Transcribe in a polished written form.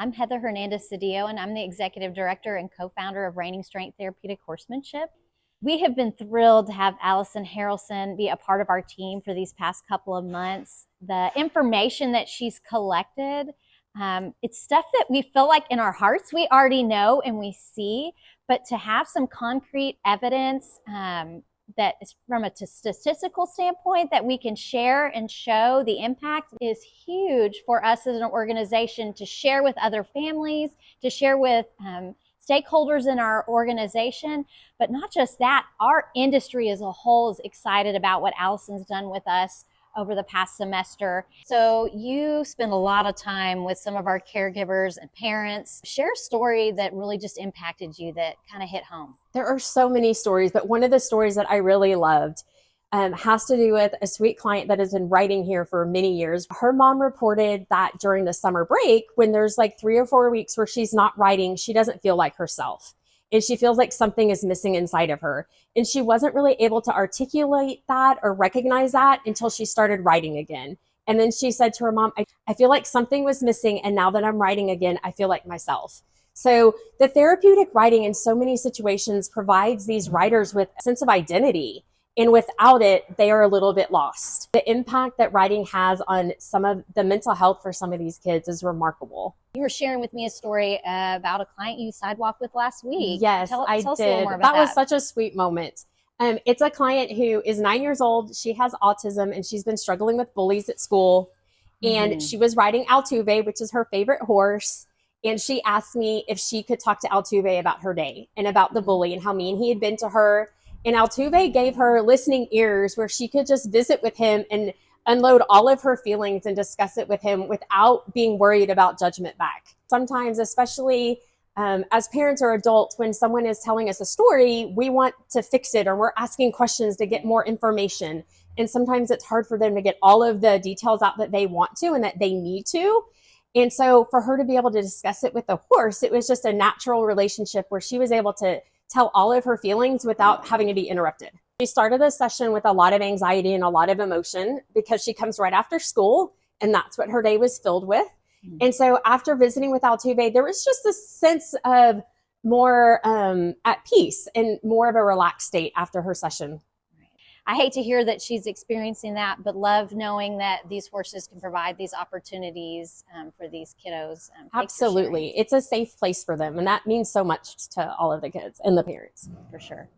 I'm Heather Hernandez-Cedillo, and I'm the Executive Director and co-founder of Reining Therapeutic Horsemanship. We have been thrilled to have Alison Haralson be a part of our team for these past couple of months. The information that she's collected, it's stuff that we feel like in our hearts we already know and we see, but to have some concrete evidence that is from a statistical standpoint that we can share and show the impact is huge for us as an organization to share with other families, to share with stakeholders in our organization. But not just that, our industry as a whole is excited about what Alison's done with us over the past semester. So you spend a lot of time with some of our caregivers and parents. Share a story that really just impacted you that kind of hit home. There are so many stories, but one of the stories that I really loved has to do with a sweet client that has been writing here for many years. Her mom reported that during the summer break, when there's like 3 or 4 weeks where she's not writing, she doesn't feel like herself. And she feels like something is missing inside of her. And she wasn't really able to articulate that or recognize that until she started writing again. And then she said to her mom, I feel like something was missing. And now that I'm writing again, I feel like myself. So the therapeutic writing in so many situations provides these writers with a sense of identity. And without it, they are a little bit lost. The impact that writing has on some of the mental health for some of these kids is remarkable. You were sharing with me a story about a client you sidewalked with last week. Yes, I did. Us a little more about that. That was such a sweet moment. It's a client who is 9 years old. She has autism and she's been struggling with bullies at school. And she was riding Altuve, which is her favorite horse. And she asked me if she could talk to Altuve about her day and about the bully and how mean he had been to her. And Altuve gave her listening ears where she could just visit with him and unload all of her feelings and discuss it with him without being worried about judgment back. Sometimes, especially as parents or adults, when someone is telling us a story, we want to fix it or we're asking questions to get more information. And sometimes it's hard for them to get all of the details out that they want to and that they need to. And so for her to be able to discuss it with the horse, it was just a natural relationship where she was able to tell all of her feelings without having to be interrupted. She started the session with a lot of anxiety and a lot of emotion because she comes right after school and that's what her day was filled with. And so after visiting with Altuve, there was just this sense of more at peace and more of a relaxed state after her session. I hate to hear that she's experiencing that, but love knowing that these horses can provide these opportunities for these kiddos. Absolutely. It's a safe place for them. And that means so much to all of the kids and the parents. For sure.